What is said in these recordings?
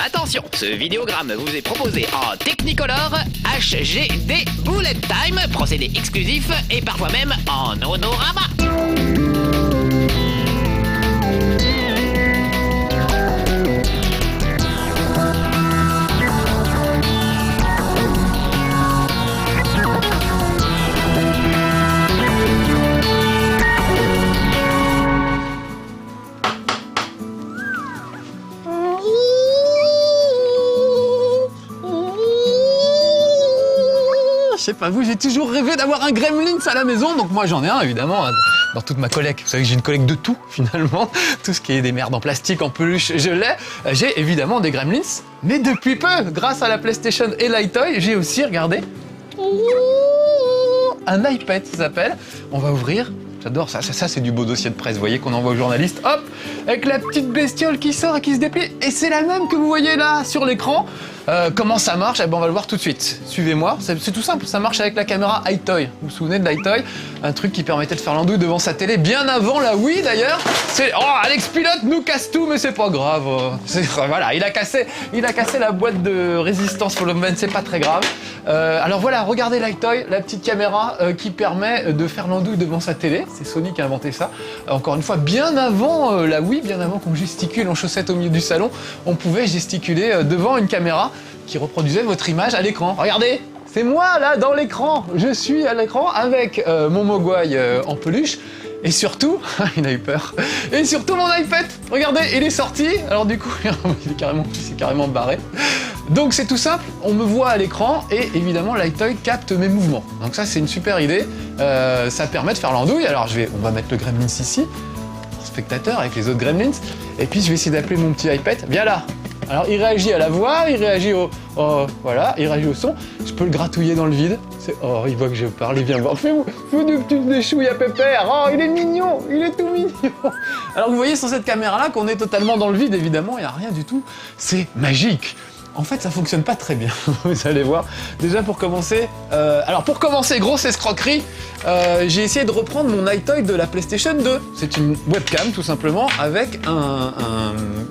Attention, ce vidéogramme vous est proposé en Technicolor, HGD Bullet Time, procédé exclusif et parfois même en honorama. Je sais pas vous, j'ai toujours rêvé d'avoir un Gremlins à la maison, donc moi j'en ai un évidemment dans toute ma collecte. Vous savez que j'ai une collecte de tout finalement, tout ce qui est des merdes en plastique, en peluche, je l'ai. J'ai évidemment des Gremlins, mais depuis peu, grâce à la PlayStation et l'iToy, j'ai aussi, regardez, un iPad ça s'appelle. On va ouvrir. J'adore ça, c'est du beau dossier de presse, vous voyez, qu'on envoie aux journalistes, hop, avec la petite bestiole qui sort et qui se déplie, et c'est la même que vous voyez là sur l'écran. Comment ça marche? Eh ben, on va le voir tout de suite. Suivez-moi, c'est tout simple, ça marche avec la caméra iToy. Vous vous souvenez de l'iToy? Un truc qui permettait de faire l'andouille devant sa télé, bien avant la Wii d'ailleurs. Oh, Alex Pilote nous casse tout, mais c'est pas grave. Voilà, il a cassé la boîte de résistance Follow-Man, c'est pas très grave. Alors voilà, regardez l'iToy, la petite caméra qui permet de faire l'andouille devant sa télé. C'est Sony qui a inventé ça. Encore une fois, bien avant la Wii, bien avant qu'on gesticule en chaussettes au milieu du salon, on pouvait gesticuler devant une caméra qui reproduisait votre image à l'écran. Regardez, c'est moi là dans l'écran. Je suis à l'écran avec mon Mogwai en peluche. Et surtout, il a eu peur. Et surtout mon iPad. Regardez, il est sorti. Alors du coup, il s'est carrément barré. Donc c'est tout simple, on me voit à l'écran et évidemment l'iToy capte mes mouvements. Donc ça c'est une super idée. Ça permet de faire l'andouille. Alors on va mettre le Gremlins ici, en spectateur avec les autres Gremlins. Et puis je vais essayer d'appeler mon petit iPad. Viens là. Alors il réagit à la voix, il réagit voilà, il réagit au son. Je peux le gratouiller dans le vide. Oh, il voit que je parle, il vient voir. Fais des petites chouilles à Pépère. Oh, il est mignon, il est tout mignon. Alors vous voyez sur cette caméra-là qu'on est totalement dans le vide, évidemment, il n'y a rien du tout. C'est magique. En fait, ça fonctionne pas très bien, vous allez voir. Déjà pour commencer, grosse escroquerie, j'ai essayé de reprendre mon iToy de la PlayStation 2. C'est une webcam tout simplement avec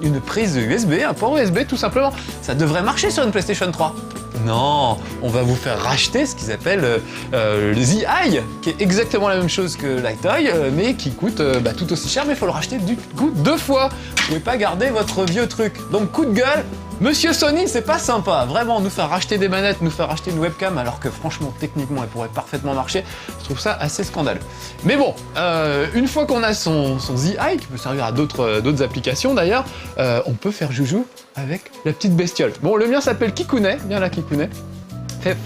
une prise USB, un port USB tout simplement. Ça devrait marcher sur une PlayStation 3. Non, on va vous faire racheter ce qu'ils appellent le The Eye, qui est exactement la même chose que l'iToy, mais qui coûte tout aussi cher, mais il faut le racheter du coup 2 fois. Vous pouvez pas garder votre vieux truc. Donc coup de gueule, Monsieur Sony, c'est pas sympa, vraiment, nous faire racheter des manettes, nous faire racheter une webcam, alors que franchement, techniquement, elle pourrait parfaitement marcher, je trouve ça assez scandaleux. Mais bon, une fois qu'on a son The Eye, qui peut servir à d'autres applications d'ailleurs, on peut faire joujou avec la petite bestiole. Bon, le mien s'appelle Kikounet, viens là Kikounet,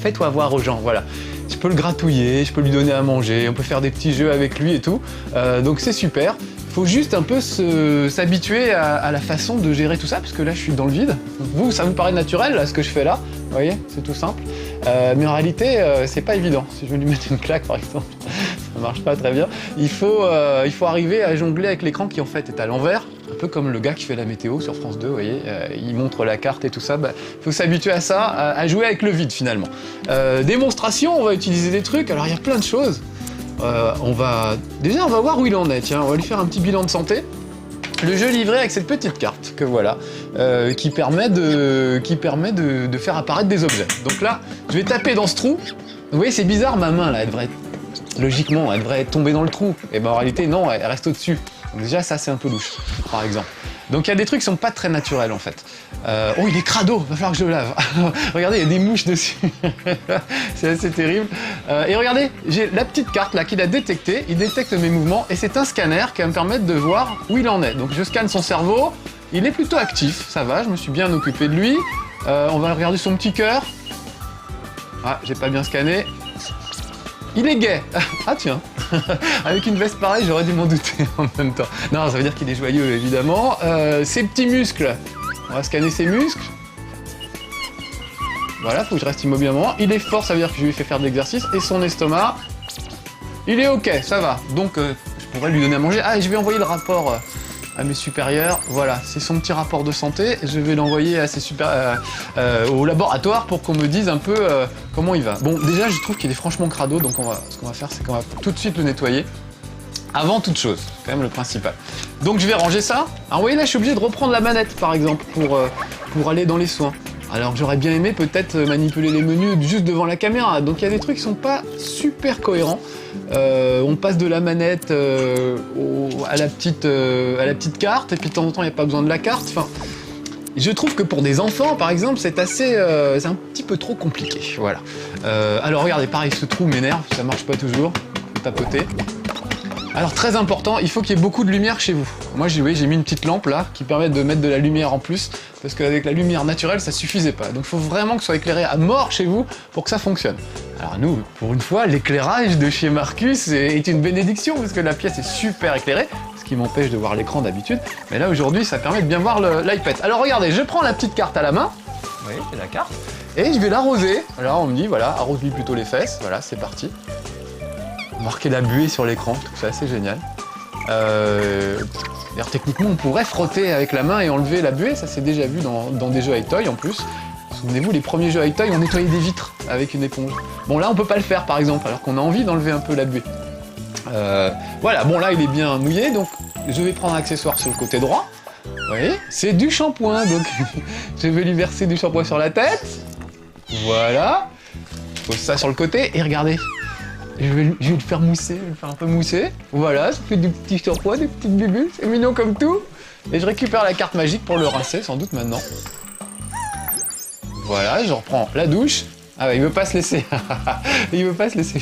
fais-toi voir aux gens, voilà. Je peux le gratouiller, je peux lui donner à manger, on peut faire des petits jeux avec lui et tout, donc c'est super. Faut juste un peu s'habituer à la façon de gérer tout ça, parce que là je suis dans le vide. Vous, ça vous paraît naturel là, ce que je fais là, vous voyez, c'est tout simple. Mais en réalité, c'est pas évident. Si je veux lui mettre une claque par exemple, ça marche pas très bien. Il faut arriver à jongler avec l'écran qui en fait est à l'envers, un peu comme le gars qui fait la météo sur France 2, vous voyez, il montre la carte et tout ça. Faut s'habituer à ça, à jouer avec le vide finalement. Démonstration, on va utiliser des trucs, alors il y a plein de choses. On va voir où il en est, tiens, on va lui faire un petit bilan de santé. Le jeu livré avec cette petite carte que voilà, qui permet de faire apparaître des objets. Donc là, je vais taper dans ce trou. Vous voyez, c'est bizarre, ma main là, logiquement, elle devrait tomber dans le trou. Et ben en réalité, non, elle reste au-dessus. Donc déjà, ça c'est un peu louche, par exemple. Donc il y a des trucs qui sont pas très naturels en fait. Oh, il est crado, va falloir que je le lave. Regardez, il y a des mouches dessus. C'est assez terrible. Et regardez, j'ai la petite carte là qu'il a détectée. Il détecte mes mouvements et c'est un scanner qui va me permettre de voir où il en est. Donc je scanne son cerveau. Il est plutôt actif, ça va, je me suis bien occupé de lui. On va regarder son petit cœur. Ah, j'ai pas bien scanné. Il est gay. Ah tiens, avec une veste pareille, j'aurais dû m'en douter en même temps. Non, ça veut dire qu'il est joyeux, évidemment. Ses petits muscles, on va scanner ses muscles. Voilà, faut que je reste immobile un moment. Il est fort, ça veut dire que je lui ai fait faire de l'exercice. Et son estomac, il est ok, ça va. Donc, je pourrais lui donner à manger. Ah, et je vais envoyer le rapport à mes supérieurs. Voilà, c'est son petit rapport de santé. Je vais l'envoyer à au laboratoire pour qu'on me dise un peu comment il va. Bon, déjà, je trouve qu'il est franchement crado, donc ce qu'on va faire, c'est qu'on va tout de suite le nettoyer. Avant toute chose, c'est quand même le principal. Donc je vais ranger ça. Alors vous voyez là, je suis obligé de reprendre la manette par exemple pour aller dans les soins. Alors que j'aurais bien aimé peut-être manipuler les menus juste devant la caméra. Donc il y a des trucs qui sont pas super cohérents. On passe de la manette à la petite carte, et puis de temps en temps il n'y a pas besoin de la carte. Enfin, je trouve que pour des enfants par exemple c'est un petit peu trop compliqué. Voilà. Alors regardez, pareil, ce trou m'énerve, ça marche pas toujours. Faut tapoter. Alors très important, il faut qu'il y ait beaucoup de lumière chez vous. Moi j'ai mis une petite lampe là qui permet de mettre de la lumière en plus, parce qu'avec la lumière naturelle ça suffisait pas. Donc il faut vraiment que ce soit éclairé à mort chez vous pour que ça fonctionne. Alors nous, pour une fois, l'éclairage de chez Marcus est une bénédiction, parce que la pièce est super éclairée, ce qui m'empêche de voir l'écran d'habitude. Mais là aujourd'hui ça permet de bien voir l'iPad. Alors regardez, je prends la petite carte à la main, vous voyez c'est la carte, et je vais l'arroser. Alors on me dit voilà, arrose-lui plutôt les fesses, voilà c'est parti. Marquer la buée sur l'écran, c'est assez génial. D'ailleurs, techniquement, on pourrait frotter avec la main et enlever la buée, ça c'est déjà vu dans des jeux Hi-Toy en plus. Souvenez-vous, les premiers jeux Hi-Toy, on nettoyait des vitres avec une éponge. Bon, là, on peut pas le faire par exemple, alors qu'on a envie d'enlever un peu la buée. Voilà, bon là, il est bien mouillé, donc je vais prendre un accessoire sur le côté droit. Vous voyez, c'est du shampoing, donc je vais lui verser du shampoing sur la tête. Voilà. Je pose ça sur le côté et regardez. Je vais le faire mousser, je vais le faire un peu mousser. Voilà, ça fait du petit shampoing, des petites bulles, c'est mignon comme tout. Et je récupère la carte magique pour le rincer, sans doute maintenant. Voilà, je reprends la douche. Ah ouais, il veut pas se laisser. Il veut pas se laisser.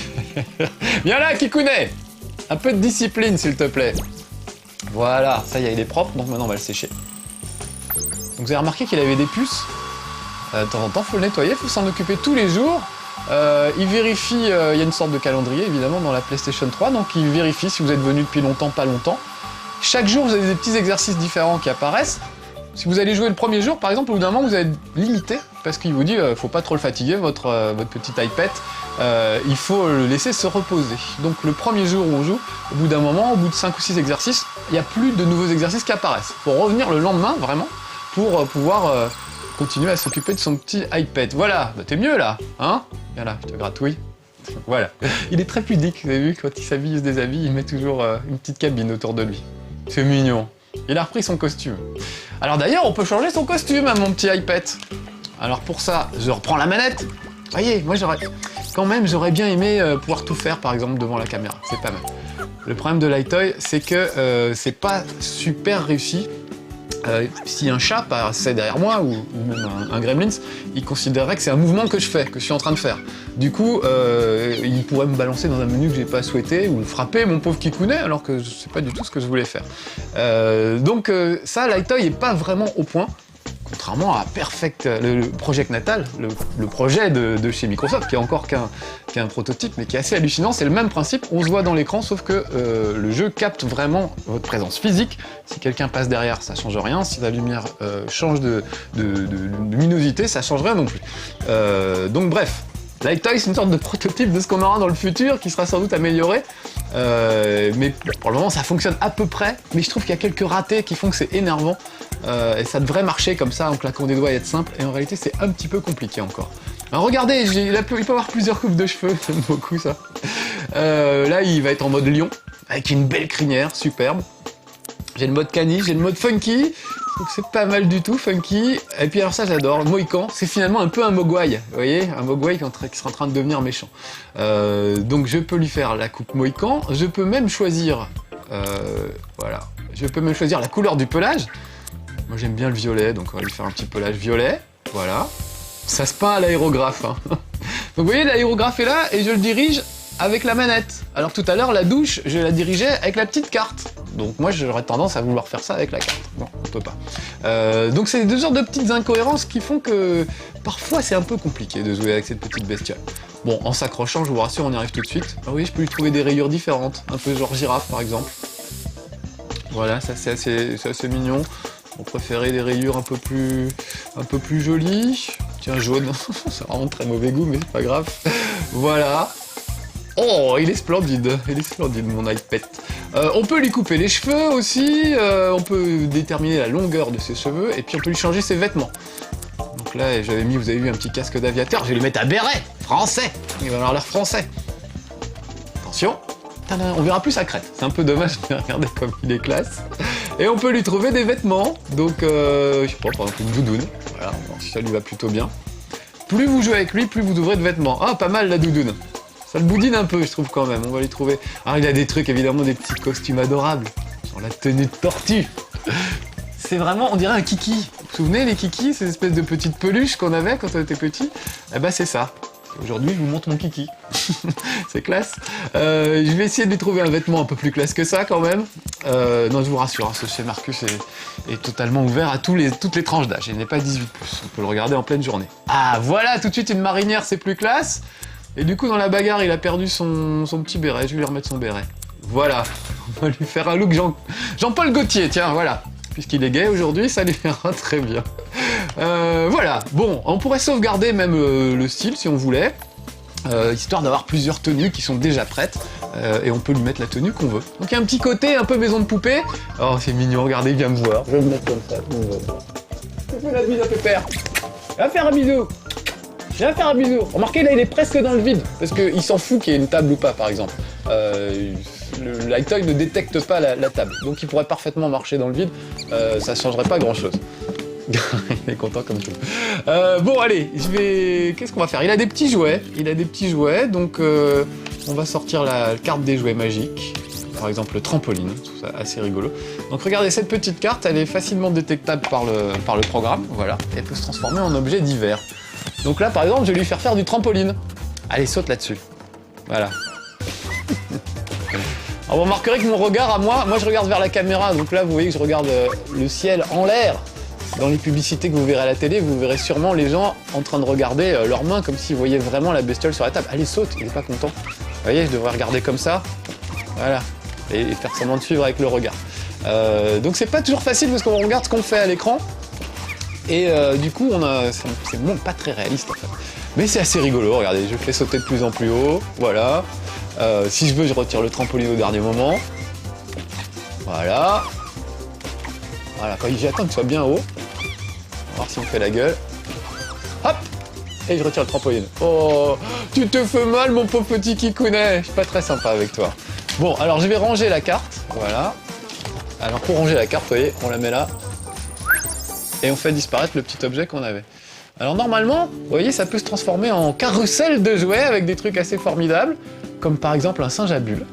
Viens là, Kikounet. Un peu de discipline, s'il te plaît. Voilà, ça y est, il est propre, donc maintenant on va le sécher. Donc vous avez remarqué qu'il avait des puces. De temps en temps, faut le nettoyer, faut s'en occuper tous les jours. Il vérifie, il y a une sorte de calendrier évidemment dans la PlayStation 3, donc il vérifie si vous êtes venu depuis longtemps, pas longtemps. Chaque jour, vous avez des petits exercices différents qui apparaissent. Si vous allez jouer le premier jour, par exemple, au bout d'un moment, vous allez être limité, parce qu'il vous dit faut pas trop le fatiguer, votre petit iPad, il faut le laisser se reposer. Donc le premier jour où on joue, au bout d'un moment, au bout de 5 ou 6 exercices, il n'y a plus de nouveaux exercices qui apparaissent. Il faut revenir le lendemain, vraiment, pour pouvoir continuer à s'occuper de son petit iPad. Voilà, bah, t'es mieux là, hein? Viens là, je te gratouille. Voilà. Il est très pudique, vous avez vu, quand il s'habille, il se déshabille, il met toujours une petite cabine autour de lui. C'est mignon. Il a repris son costume. Alors d'ailleurs, on peut changer son costume à mon petit iPad. Alors pour ça, je reprends la manette. Vous voyez, moi j'aurais bien aimé pouvoir tout faire, par exemple, devant la caméra. C'est pas mal. Le problème de l'Hi-Toy, c'est que c'est pas super réussi. Si un chat passait derrière moi, ou même un gremlins, il considérerait que c'est un mouvement que je fais, que je suis en train de faire. Du coup, il pourrait me balancer dans un menu que j'ai pas souhaité, ou frapper mon pauvre Kikounet, alors que c'est pas du tout ce que je voulais faire. Donc ça, l'Hi-Toy est pas vraiment au point. Contrairement à Perfect, le Project Natal, le projet de chez Microsoft, qui est encore qu'un prototype, mais qui est assez hallucinant. C'est le même principe, on se voit dans l'écran, sauf que le jeu capte vraiment votre présence physique. Si quelqu'un passe derrière, ça change rien. Si la lumière change de luminosité, ça change rien non plus. Donc bref, l'Hi-Toy, c'est une sorte de prototype de ce qu'on aura dans le futur, qui sera sans doute amélioré. Mais pour le moment, ça fonctionne à peu près, mais je trouve qu'il y a quelques ratés qui font que c'est énervant. Et ça devrait marcher comme ça en claquant des doigts et être simple, et en réalité c'est un petit peu compliqué encore. Alors regardez, il peut avoir plusieurs coupes de cheveux, j'aime beaucoup ça. Là il va être en mode lion, avec une belle crinière, superbe. J'ai le mode caniche, j'ai le mode funky, donc c'est pas mal du tout, funky. Et puis alors ça j'adore, Mohican, c'est finalement un peu un Mogwai, vous voyez, un Mogwai qui sera en train de devenir méchant. Donc je peux lui faire la coupe Mohican, je peux même choisir, voilà, je peux même choisir la couleur du pelage. Moi j'aime bien le violet, donc on va lui faire un petit pelage violet, voilà. Ça se peint à l'aérographe, hein. Donc vous voyez, l'aérographe est là et je le dirige avec la manette. Alors tout à l'heure, la douche, je la dirigeais avec la petite carte. Donc moi j'aurais tendance à vouloir faire ça avec la carte. Non, on peut pas. Donc c'est deux sortes de petites incohérences qui font que parfois c'est un peu compliqué de jouer avec cette petite bestiole. Bon, en s'accrochant, je vous rassure, on y arrive tout de suite. Ah oui, je peux lui trouver des rayures différentes, un peu genre girafe par exemple. Voilà, ça c'est assez mignon. On préférait des rayures un peu plus jolies. Tiens, jaune, c'est vraiment très mauvais goût, mais c'est pas grave. Voilà. Oh, il est splendide mon iPad. On peut lui couper les cheveux aussi, on peut déterminer la longueur de ses cheveux, et puis on peut lui changer ses vêtements. Donc là, j'avais mis, vous avez vu, un petit casque d'aviateur, je vais lui mettre un béret, français. Il va avoir l'air français. Attention, Tadam, on verra plus sa crête. C'est un peu dommage, mais regardez comme il est classe. Et on peut lui trouver des vêtements. Donc, je sais pas, par exemple une doudoune. Voilà, bon, si ça lui va plutôt bien. Plus vous jouez avec lui, plus vous ouvrez de vêtements. Ah, pas mal la doudoune. Ça le boudine un peu, je trouve quand même. On va lui trouver. Alors, il a des trucs, évidemment, des petits costumes adorables. Genre la tenue de tortue. C'est vraiment, on dirait un kiki. Vous vous souvenez, les kikis, ces espèces de petites peluches qu'on avait quand on était petit? Eh ben, c'est ça. Aujourd'hui, je vous montre mon kiki. C'est classe. Je vais essayer de lui trouver un vêtement un peu plus classe que ça, quand même. Non, je vous rassure, hein, ce chez Marcus est totalement ouvert à toutes les tranches d'âge. Il n'est pas 18+. On peut le regarder en pleine journée. Ah, voilà, tout de suite, une marinière, c'est plus classe. Et du coup, dans la bagarre, il a perdu son petit béret. Je vais lui remettre son béret. Voilà. On va lui faire un look Jean-Paul Gaultier, tiens, voilà. Puisqu'il est gay aujourd'hui, ça lui ira très bien. Voilà, bon, on pourrait sauvegarder même le style si on voulait, histoire d'avoir plusieurs tenues qui sont déjà prêtes, et on peut lui mettre la tenue qu'on veut. Donc il y a un petit côté un peu maison de poupée. Oh, c'est mignon, regardez, il vient me voir. Je vais le mettre comme ça. Je fais la bise à Pépère. Viens faire un bisou. Viens faire un bisou. Remarquez, là, il est presque dans le vide, parce qu'il s'en fout qu'il y ait une table ou pas, par exemple. Le Lightoy ne détecte pas la table, donc il pourrait parfaitement marcher dans le vide, ça ne changerait pas grand-chose. Il est content comme tout. Bon, allez, qu'est-ce qu'on va faire? Il a des petits jouets, donc on va sortir la carte des jouets magiques, par exemple le trampoline, je trouve ça assez rigolo. Donc regardez, cette petite carte, elle est facilement détectable par le programme, voilà, et elle peut se transformer en objet divers. Donc là, par exemple, je vais lui faire du trampoline. Allez, saute là-dessus. Voilà. Alors vous remarquerez que mon regard à moi je regarde vers la caméra, donc là vous voyez que je regarde le ciel en l'air. Dans les publicités que vous verrez à la télé, vous verrez sûrement les gens en train de regarder leurs mains comme s'ils voyaient vraiment la bestiole sur la table. Allez, saute, il est pas content. Vous voyez, je devrais regarder comme ça, voilà, et faire semblant de suivre avec le regard. Donc c'est pas toujours facile parce qu'on regarde ce qu'on fait à l'écran, et du coup c'est bon, pas très réaliste en fait. Mais c'est assez rigolo, regardez, je fais sauter de plus en plus haut, voilà. Si je veux, je retire le trampoline au dernier moment. Voilà. Voilà, quand j'attends qu'il soit bien haut. On va voir si on fait la gueule. Hop! Et je retire le trampoline. Oh! Tu te fais mal, mon pauvre petit kikounet! Je suis pas très sympa avec toi. Bon, alors je vais ranger la carte. Voilà. Alors pour ranger la carte, vous voyez, on la met là. Et on fait disparaître le petit objet qu'on avait. Alors normalement, vous voyez, ça peut se transformer en carrousel de jouets avec des trucs assez formidables, comme par exemple un singe à bulles.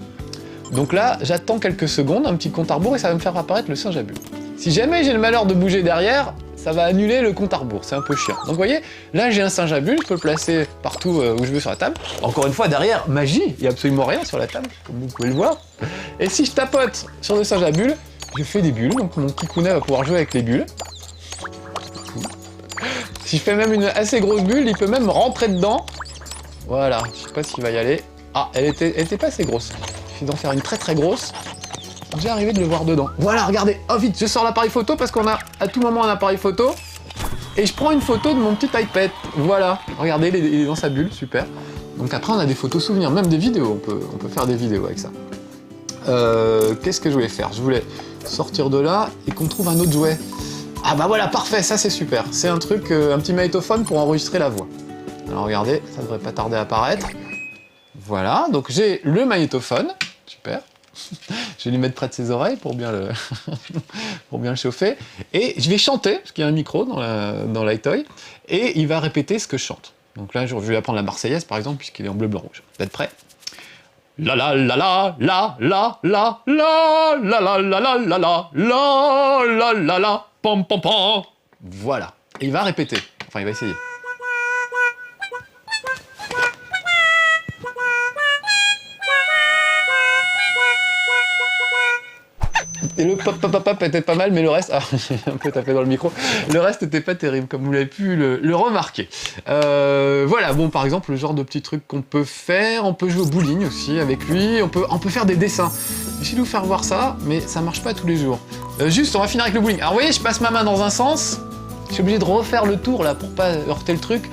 Donc là, j'attends quelques secondes, un petit compte à rebours, et ça va me faire apparaître le singe à bulles. Si jamais j'ai le malheur de bouger derrière, ça va annuler le compte à rebours, c'est un peu chiant. Donc vous voyez, là j'ai un singe à bulles, je peux le placer partout où je veux sur la table. Encore une fois, derrière, magie, il n'y a absolument rien sur la table, comme vous pouvez le voir. Et si je tapote sur le singe à bulles, je fais des bulles, donc mon kikounet va pouvoir jouer avec les bulles. Si je fais même une assez grosse bulle, il peut même rentrer dedans. Voilà, je sais pas s'il va y aller. Ah, elle était pas assez grosse. Il suffit d'en faire une très très grosse. J'ai arrivé de le voir dedans. Voilà, regardez. Oh vite, je sors l'appareil photo parce qu'on a à tout moment un appareil photo. Et je prends une photo de mon petit iPad. Voilà, regardez, il est dans sa bulle, super. Donc après, on a des photos souvenirs, même des vidéos. On peut faire des vidéos avec ça. Qu'est-ce que je voulais faire? Je voulais sortir de là et qu'on trouve un autre jouet. Ah bah voilà, parfait, ça c'est super. C'est un truc, un petit magnétophone pour enregistrer la voix. Alors regardez, ça devrait pas tarder à apparaître. Voilà, donc j'ai le magnétophone, super. Je vais lui mettre près de ses oreilles pour bien le chauffer. Et je vais chanter, parce qu'il y a un micro dans Lightoy, et il va répéter ce que je chante. Donc là, je vais lui apprendre la Marseillaise, par exemple, puisqu'il est en bleu, blanc, rouge. Vous êtes prêts? La la la la la la la la la la la la la la la la la pom pom pom. Voilà. Et il va répéter. Enfin, il va essayer. Et le pop pop pop pop était pas mal, mais le reste... Ah, j'ai un peu tapé dans le micro. Le reste était pas terrible, comme vous l'avez pu le remarquer. Voilà, bon, par exemple, le genre de petits trucs qu'on peut faire. On peut jouer au bowling aussi avec lui. On peut faire des dessins. J'essaie de vous faire voir ça, mais ça marche pas tous les jours. Juste, on va finir avec le bowling. Alors, vous voyez, je passe ma main dans un sens. Je suis obligé de refaire le tour, là, pour pas heurter le truc.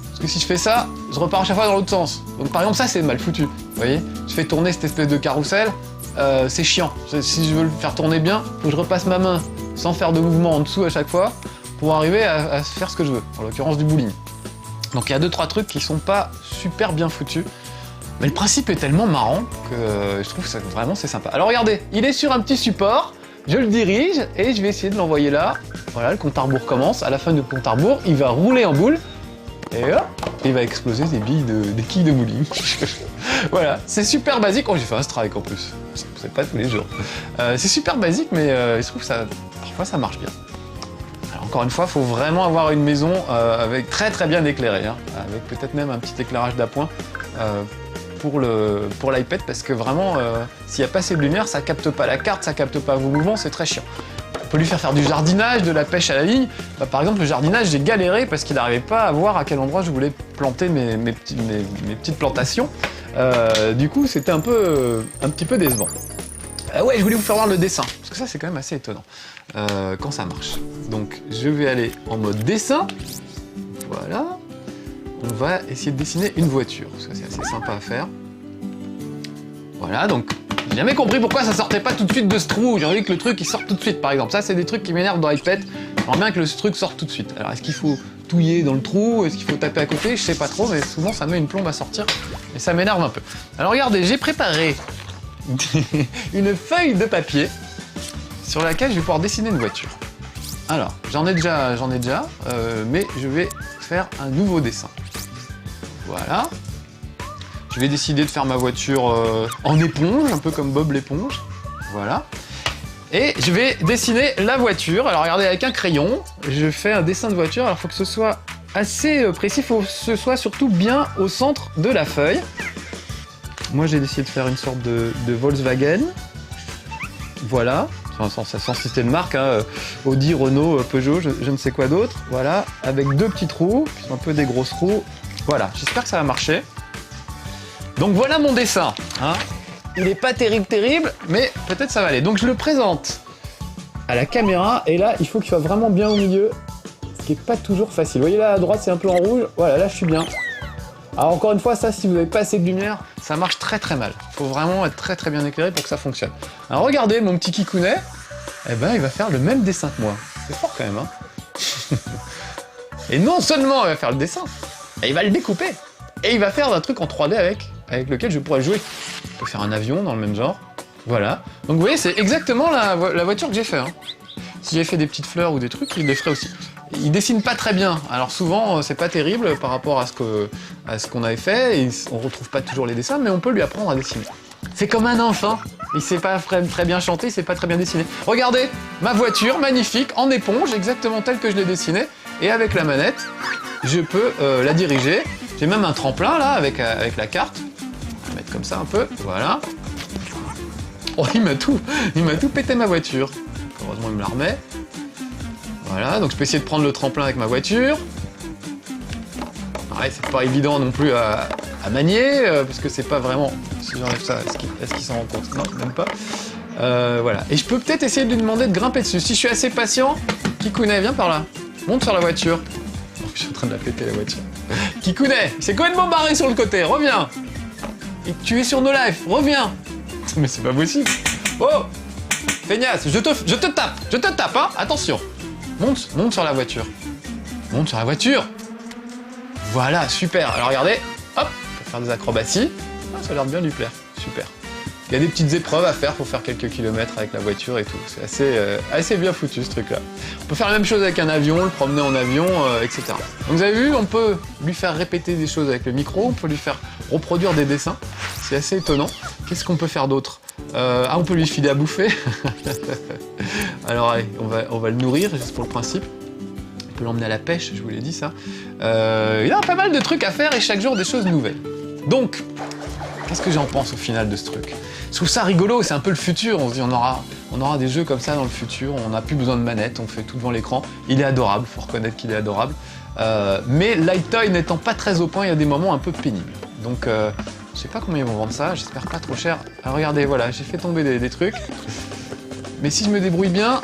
Parce que si je fais ça, je repars à chaque fois dans l'autre sens. Donc, par exemple, ça, c'est mal foutu. Vous voyez, je fais tourner cette espèce de carrousel. C'est chiant. Si je veux le faire tourner bien, faut que je repasse ma main sans faire de mouvement en dessous à chaque fois pour arriver à faire ce que je veux, en l'occurrence du bowling. Donc il y a 2-3 trucs qui sont pas super bien foutus. Mais le principe est tellement marrant que je trouve que vraiment c'est sympa. Alors regardez, il est sur un petit support, je le dirige et je vais essayer de l'envoyer là. Voilà, le compte à rebours commence. À la fin du compte à rebours, il va rouler en boule et hop, il va exploser des quilles de bowling. Voilà, c'est super basique. Oh, j'ai fait un strike en plus. C'est pas tous les jours. C'est super basique, mais je trouve que parfois ça marche bien. Alors, encore une fois, il faut vraiment avoir une maison avec très bien éclairée, hein, avec peut-être même un petit éclairage d'appoint. Pour l'iPad parce que vraiment s'il n'y a pas assez de lumière ça capte pas la carte, ça capte pas vos mouvements, c'est très chiant. On peut lui faire du jardinage, de la pêche à la ligne. Par exemple le jardinage j'ai galéré parce qu'il n'arrivait pas à voir à quel endroit je voulais planter mes petites plantations. Du coup c'était un petit peu décevant. Ouais, je voulais vous faire voir le dessin parce que ça c'est quand même assez étonnant quand ça marche. Donc je vais aller en mode dessin. Voilà. On va essayer de dessiner une voiture, parce que c'est assez sympa à faire. Voilà, donc j'ai jamais compris pourquoi ça sortait pas tout de suite de ce trou. J'ai envie que le truc il sorte tout de suite, par exemple. Ça, c'est des trucs qui m'énervent dans iPad. J'aimerais bien que le truc sorte tout de suite. Alors, est-ce qu'il faut touiller dans le trou? Est-ce qu'il faut taper à côté? Je sais pas trop, mais souvent ça met une plombe à sortir et ça m'énerve un peu. Alors, regardez, j'ai préparé une feuille de papier sur laquelle je vais pouvoir dessiner une voiture. Alors, j'en ai déjà, mais je vais faire un nouveau dessin. Voilà. Je vais décider de faire ma voiture en éponge, un peu comme Bob l'éponge. Voilà. Et je vais dessiner la voiture. Alors regardez, avec un crayon, je fais un dessin de voiture. Alors il faut que ce soit assez précis, il faut que ce soit surtout bien au centre de la feuille. Moi j'ai décidé de faire une sorte de Volkswagen. Voilà. Sans citer de marque, hein. Audi, Renault, Peugeot, je ne sais quoi d'autre. Voilà, avec deux petits trous, qui sont un peu des grosses roues. Voilà, j'espère que ça va marcher. Donc voilà mon dessin. Hein. Il n'est pas terrible, mais peut-être ça va aller. Donc je le présente à la caméra, et là, il faut qu'il soit vraiment bien au milieu, ce qui n'est pas toujours facile. Vous voyez là, à droite, c'est un peu en rouge. Voilà, là, je suis bien. Alors encore une fois, ça, si vous n'avez pas assez de lumière, ça marche très mal. Il faut vraiment être très bien éclairé pour que ça fonctionne. Alors regardez, mon petit Kikounet, eh ben, il va faire le même dessin que moi. C'est fort quand même, hein. Et non seulement il va faire le dessin, et il va le découper. Et il va faire un truc en 3D avec lequel je pourrais jouer. Je peux faire un avion dans le même genre. Voilà. Donc vous voyez, c'est exactement la voiture que j'ai fait. Hein. Si j'avais fait des petites fleurs ou des trucs, il les ferait aussi. Il dessine pas très bien. Alors souvent, c'est pas terrible par rapport à ce qu'on avait fait. Et on retrouve pas toujours les dessins, mais on peut lui apprendre à dessiner. C'est comme un enfant. Il sait pas très bien chanter, il sait pas très bien dessiner. Regardez, ma voiture, magnifique, en éponge, exactement telle que je l'ai dessinée. Et avec la manette, je peux la diriger. J'ai même un tremplin là avec la carte. On va mettre comme ça un peu, voilà. Oh, il m'a tout pété ma voiture. Heureusement il me la remet. Voilà, donc je peux essayer de prendre le tremplin avec ma voiture. Ouais, c'est pas évident non plus à manier, parce que c'est pas vraiment... Si j'enlève ça, est-ce qu'il s'en rend compte? Non, même pas. Voilà, et je peux peut-être essayer de lui demander de grimper dessus. Si je suis assez patient, Kikounet, viens par là. Monte sur la voiture. Oh, je suis en train de la péter la voiture. Kikounet, c'est complètement barré sur le côté, reviens. Et tu es sur No Life, reviens. Mais c'est pas possible. Oh, feignasse, je te tape, hein. Attention. Monte sur la voiture. Monte sur la voiture. Voilà, super. Alors regardez, hop, on peut faire des acrobaties. Ah, ça a l'air de bien lui plaire, super. Il y a des petites épreuves à faire pour faire quelques kilomètres avec la voiture et tout. C'est assez bien foutu ce truc-là. On peut faire la même chose avec un avion, le promener en avion, etc. Donc vous avez vu, on peut lui faire répéter des choses avec le micro, on peut lui faire reproduire des dessins. C'est assez étonnant. Qu'est-ce qu'on peut faire d'autre? On peut lui filer à bouffer. Alors allez, on va le nourrir, juste pour le principe. On peut l'emmener à la pêche, je vous l'ai dit ça. Il y a pas mal de trucs à faire et chaque jour des choses nouvelles. Donc, qu'est-ce que j'en pense au final de ce truc? Je trouve ça rigolo, c'est un peu le futur. On se dit on aura des jeux comme ça dans le futur, on n'a plus besoin de manette, on fait tout devant l'écran. Il est adorable, faut reconnaître qu'il est adorable. Mais Lightoy n'étant pas très au point, il y a des moments un peu pénibles. Donc je sais pas combien ils vont vendre ça, j'espère pas trop cher. Alors regardez, voilà, j'ai fait tomber des trucs. Mais si je me débrouille bien,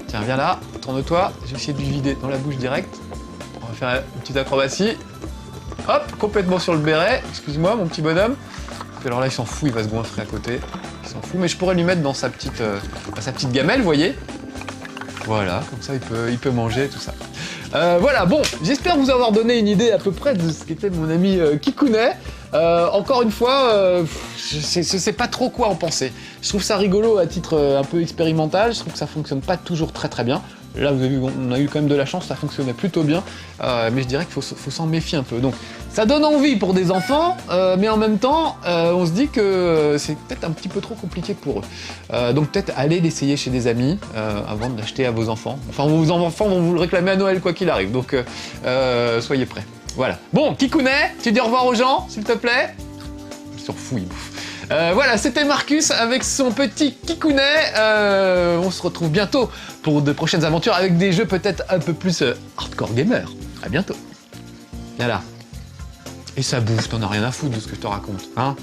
tiens, viens là, tourne-toi, je vais essayer de lui vider dans la bouche direct. On va faire une petite acrobatie. Hop, complètement sur le béret, excuse-moi mon petit bonhomme. Puis alors là il s'en fout, il va se goinfrer à côté. Il s'en fout, mais je pourrais lui mettre dans sa petite gamelle, vous voyez. Voilà, comme ça il peut manger tout ça. Voilà, bon, j'espère vous avoir donné une idée à peu près de ce qu'était mon ami Kikounet. Encore une fois, je sais pas trop quoi en penser. Je trouve ça rigolo à titre un peu expérimental, je trouve que ça fonctionne pas toujours très bien. Là, vous avez vu, on a eu quand même de la chance, ça fonctionnait plutôt bien, mais je dirais qu'il faut s'en méfier un peu. Donc, ça donne envie pour des enfants, mais en même temps, on se dit que c'est peut-être un petit peu trop compliqué pour eux. Donc, peut-être allez l'essayer chez des amis avant de l'acheter à vos enfants. Enfin, vos enfants vont vous le réclamer à Noël, quoi qu'il arrive, donc soyez prêts. Voilà. Bon, Kikounet, tu dis au revoir aux gens, s'il te plaît. Il s'en fout, il bouffe. Voilà, c'était Marcus avec son petit Kikounet. On se retrouve bientôt pour de prochaines aventures avec des jeux peut-être un peu plus hardcore gamer. À bientôt. Voilà. Et ça bouffe, t'en as rien à foutre de ce que je te raconte, hein.